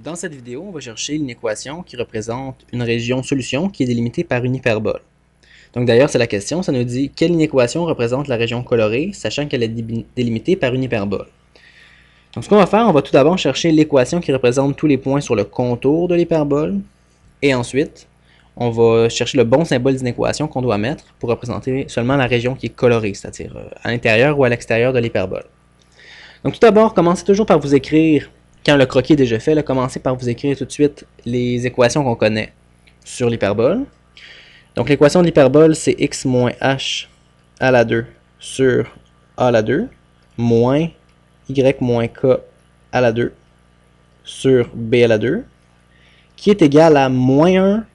Dans cette vidéo, on va chercher une équation qui représente une région solution qui est délimitée par une hyperbole. Donc d'ailleurs, c'est la question, ça nous dit quelle inéquation représente la région colorée, sachant qu'elle est délimitée par une hyperbole. Donc ce qu'on va faire, on va tout d'abord chercher l'équation qui représente tous les points sur le contour de l'hyperbole, et ensuite, on va chercher le bon symbole d'inéquation qu'on doit mettre pour représenter seulement la région qui est colorée, c'est-à-dire à l'intérieur ou à l'extérieur de l'hyperbole. Donc tout d'abord, commencez toujours par vous écrire, quand le croquis est déjà fait, commencez par vous écrire tout de suite les équations qu'on connaît sur l'hyperbole. Donc l'équation de l'hyperbole, c'est x moins h à la 2 sur a à la 2 moins y moins k à la 2 sur b à la 2, qui est égal à moins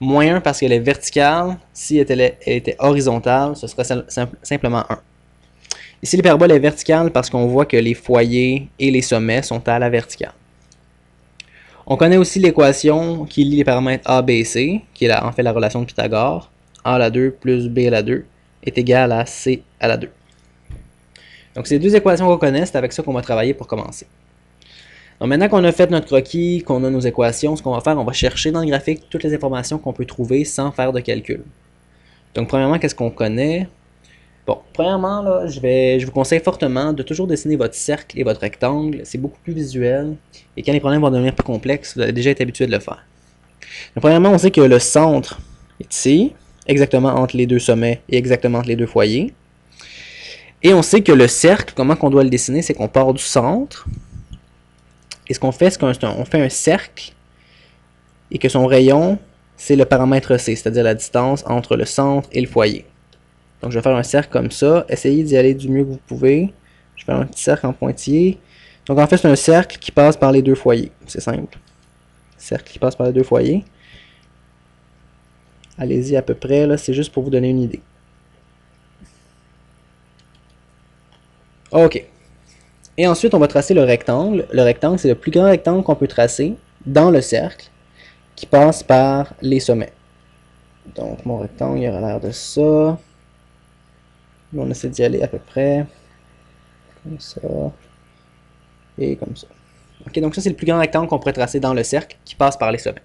1 parce qu'elle est verticale. Si elle était horizontale, ce serait simplement 1. Ici, l'hyperbole est verticale parce qu'on voit que les foyers et les sommets sont à la verticale. On connaît aussi l'équation qui lie les paramètres A, B et C, qui est en fait la relation de Pythagore. A à la 2 plus B à la 2 est égal à C à la 2. Donc, ces deux équations qu'on connaît, c'est avec ça qu'on va travailler pour commencer. Donc, maintenant qu'on a fait notre croquis, qu'on a nos équations, ce qu'on va faire, on va chercher dans le graphique toutes les informations qu'on peut trouver sans faire de calcul. Donc, premièrement, qu'est-ce qu'on connaît? Bon, premièrement, là, je vous conseille fortement de toujours dessiner votre cercle et votre rectangle. C'est beaucoup plus visuel. Et quand les problèmes vont devenir plus complexes, vous allez déjà être habitué de le faire. Donc, premièrement, on sait que le centre est ici, exactement entre les deux sommets et exactement entre les deux foyers. Et on sait que le cercle, comment on doit le dessiner, c'est qu'on part du centre. Et ce qu'on fait, c'est qu'on fait un cercle et que son rayon, c'est le paramètre C, c'est-à-dire la distance entre le centre et le foyer. Donc je vais faire un cercle comme ça. Essayez d'y aller du mieux que vous pouvez. Je vais faire un petit cercle en pointillé. Donc en fait, c'est un cercle qui passe par les deux foyers. C'est simple. Cercle qui passe par les deux foyers. Allez-y à peu près, là, c'est juste pour vous donner une idée. Ok. Et ensuite, on va tracer le rectangle. Le rectangle, c'est le plus grand rectangle qu'on peut tracer dans le cercle qui passe par les sommets. Donc mon rectangle, il aura l'air de ça. On essaie d'y aller à peu près. Comme ça. Et comme ça. Ok, donc ça, c'est le plus grand rectangle qu'on pourrait tracer dans le cercle qui passe par les sommets.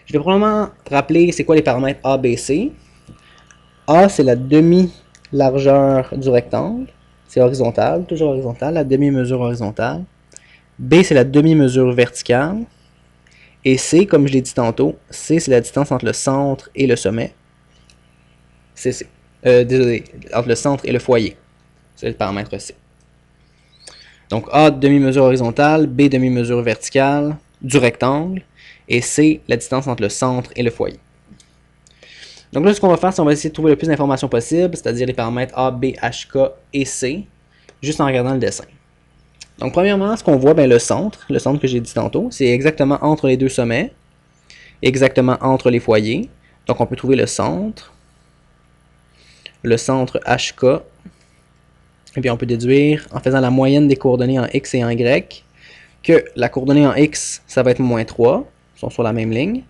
Je vais probablement rappeler c'est quoi les paramètres A, B, C. A, c'est la demi-largeur du rectangle. C'est horizontal, toujours horizontal, la demi-mesure horizontale. B, c'est la demi-mesure verticale. Et C, comme je l'ai dit tantôt, C, c'est la distance entre le centre et le sommet. C'est désolé, entre le centre et le foyer. C'est le paramètre C. Donc A, demi-mesure horizontale, B, demi-mesure verticale du rectangle, et C, la distance entre le centre et le foyer. Donc là, ce qu'on va faire, c'est qu'on va essayer de trouver le plus d'informations possible, c'est-à-dire les paramètres A, B, H, K et C, juste en regardant le dessin. Donc premièrement, ce qu'on voit, le centre que j'ai dit tantôt, c'est exactement entre les deux sommets, exactement entre les foyers. Donc on peut trouver le centre HK, et puis on peut déduire, en faisant la moyenne des coordonnées en X et en Y, que la coordonnée en X, ça va être moins 3, ils sont sur la même ligne.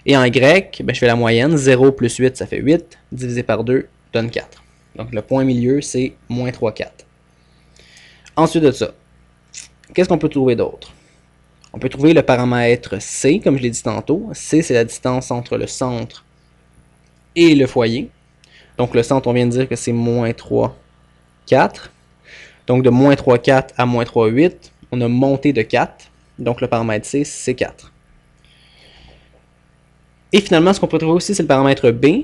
Et en Y, je fais la moyenne, 0 plus 8, ça fait 8, divisé par 2 donne 4. Donc le point milieu, c'est moins 3, 4. Ensuite de ça, qu'est-ce qu'on peut trouver d'autre? On peut trouver le paramètre C, comme je l'ai dit tantôt. C, c'est la distance entre le centre et le foyer. Donc le centre, on vient de dire que c'est moins 3, 4. Donc de moins 3, 4 à moins 3, 8, on a monté de 4. Donc le paramètre C, c'est 4. Et finalement, ce qu'on peut trouver aussi, c'est le paramètre B.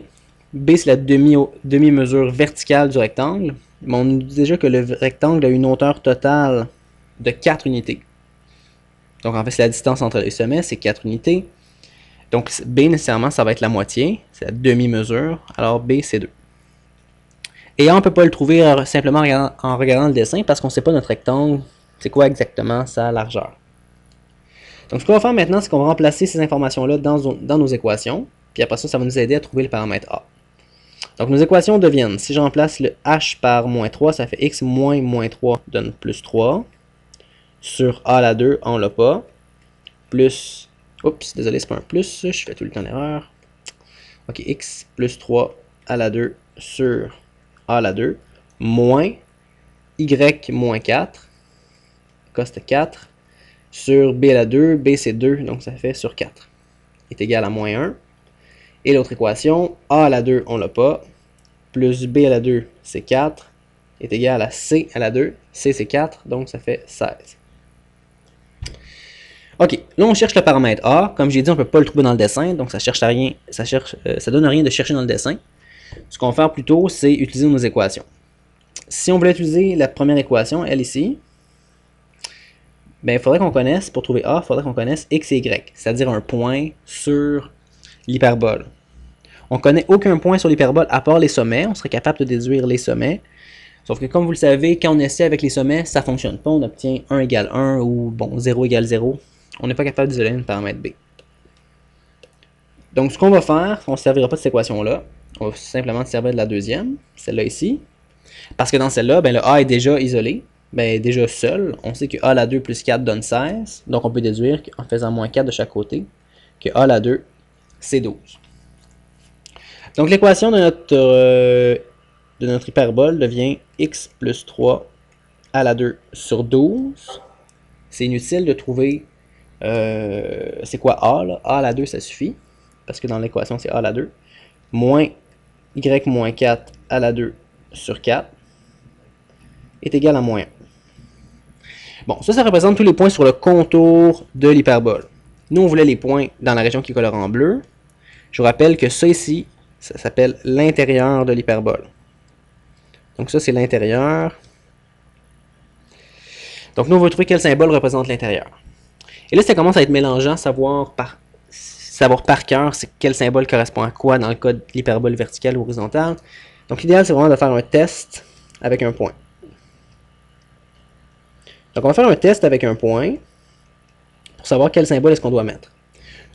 B, c'est la demi-mesure verticale du rectangle. Mais on nous dit déjà que le rectangle a une hauteur totale de 4 unités. Donc en fait, c'est la distance entre les sommets, c'est 4 unités. Donc B, nécessairement, ça va être la moitié. C'est la demi-mesure. Alors B, c'est 2. Et A, on ne peut pas le trouver simplement en regardant le dessin parce qu'on ne sait pas notre rectangle, c'est quoi exactement sa largeur. Donc ce qu'on va faire maintenant, c'est qu'on va remplacer ces informations-là dans nos équations. Puis après ça, ça va nous aider à trouver le paramètre A. Donc nos équations deviennent, si je remplace le h par moins 3, ça fait x moins moins 3 donne plus 3. Sur a à la 2, on l'a pas. Plus, oups, désolé, c'est pas un plus, je fais tout le temps l'erreur. Ok, x plus 3 à la 2 sur a à la 2, moins y moins 4, k c'était 4, sur b à la 2, b c'est 2, donc ça fait sur 4, est égal à moins 1. Et l'autre équation, a à la 2, on l'a pas, plus b à la 2, c'est 4, est égal à c à la 2, c c'est 4, donc ça fait 16. Ok, là on cherche le paramètre a, comme j'ai dit on ne peut pas le trouver dans le dessin, donc ça cherche à rien, ça donne rien de chercher dans le dessin. Ce qu'on va faire plutôt, c'est utiliser nos équations. Si on voulait utiliser la première équation, elle ici, ben, il faudrait qu'on connaisse, pour trouver a, il faudrait qu'on connaisse x et y, c'est-à-dire un point sur l'hyperbole. On ne connaît aucun point sur l'hyperbole à part les sommets, on serait capable de déduire les sommets. Sauf que comme vous le savez, quand on essaie avec les sommets, ça ne fonctionne pas, on obtient 1 égale 1 ou bon 0 égale 0. On n'est pas capable d'isoler un paramètre b. Donc ce qu'on va faire, on ne se servira pas de cette équation-là, on va simplement se servir de la deuxième, celle-là ici. Parce que dans celle-là, ben, le a est déjà isolé, ben, déjà seul. On sait que a à la 2 plus 4 donne 16. Donc on peut déduire en faisant moins 4 de chaque côté que a à la 2, c'est 12. Donc l'équation de notre hyperbole devient x plus 3 à la 2 sur 12. C'est inutile de trouver c'est quoi a, là? A à la 2, ça suffit. Parce que dans l'équation, c'est a à la 2. Moins y moins 4 à la 2 sur 4 est égal à moins 1. Bon, ça représente tous les points sur le contour de l'hyperbole. Nous, on voulait les points dans la région qui est colorée en bleu. Je vous rappelle que ça ici, ça s'appelle l'intérieur de l'hyperbole. Donc ça, c'est l'intérieur. Donc nous, on va trouver quel symbole représente l'intérieur. Et là, ça commence à être mélangeant, savoir par cœur quel symbole correspond à quoi dans le cas de l'hyperbole verticale ou horizontale. Donc l'idéal, c'est vraiment de faire un test avec un point. Donc on va faire un test avec un point pour savoir quel symbole est-ce qu'on doit mettre.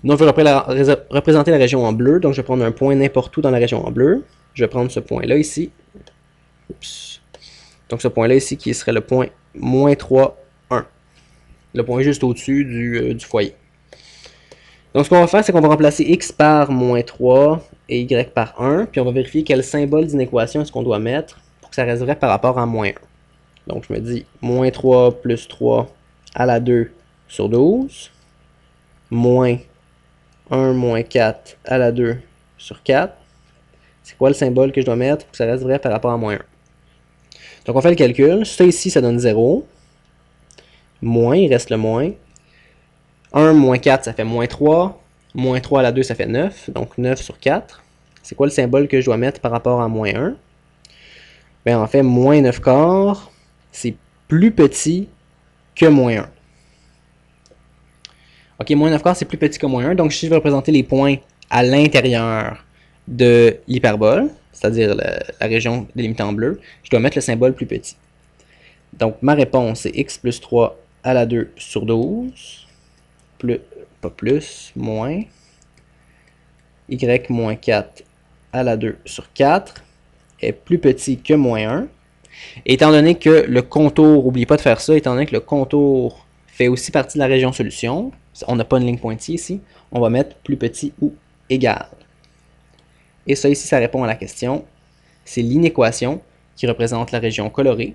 Nous, on veut représenter la région en bleu, donc je vais prendre un point n'importe où dans la région en bleu. Je vais prendre ce point-là ici. Oups. Donc ce point-là ici qui serait le point moins 3, 1. Le point juste au-dessus du foyer. Donc ce qu'on va faire, c'est qu'on va remplacer x par moins 3 et y par 1, puis on va vérifier quel symbole d'inéquation est-ce qu'on doit mettre pour que ça reste vrai par rapport à moins 1. Donc je me dis moins 3 plus 3 à la 2 sur 12, moins 1 moins 4 à la 2 sur 4. C'est quoi le symbole que je dois mettre pour que ça reste vrai par rapport à moins 1? Donc on fait le calcul. Ça ici, ça donne 0. Moins, il reste le moins. 1 moins 4, ça fait moins 3. Moins 3 à la 2, ça fait 9. Donc 9 sur 4. C'est quoi le symbole que je dois mettre par rapport à moins 1? Bien, en fait, moins 9 quarts, c'est plus petit que moins 1. Ok, moins 9 quarts, c'est plus petit que moins 1. Donc, si je veux représenter les points à l'intérieur de l'hyperbole, c'est-à-dire la région délimitée en bleu, je dois mettre le symbole plus petit. Donc, ma réponse, c'est x plus 3 à la 2 sur 12, pas plus, moins, y moins 4 à la 2 sur 4 est plus petit que moins 1. Et étant donné que le contour, n'oubliez pas de faire ça, étant donné que le contour fait aussi partie de la région solution, on n'a pas une ligne pointillée ici, on va mettre plus petit ou égal. Et ça ici, ça répond à la question. C'est l'inéquation qui représente la région colorée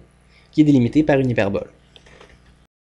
qui est délimitée par une hyperbole.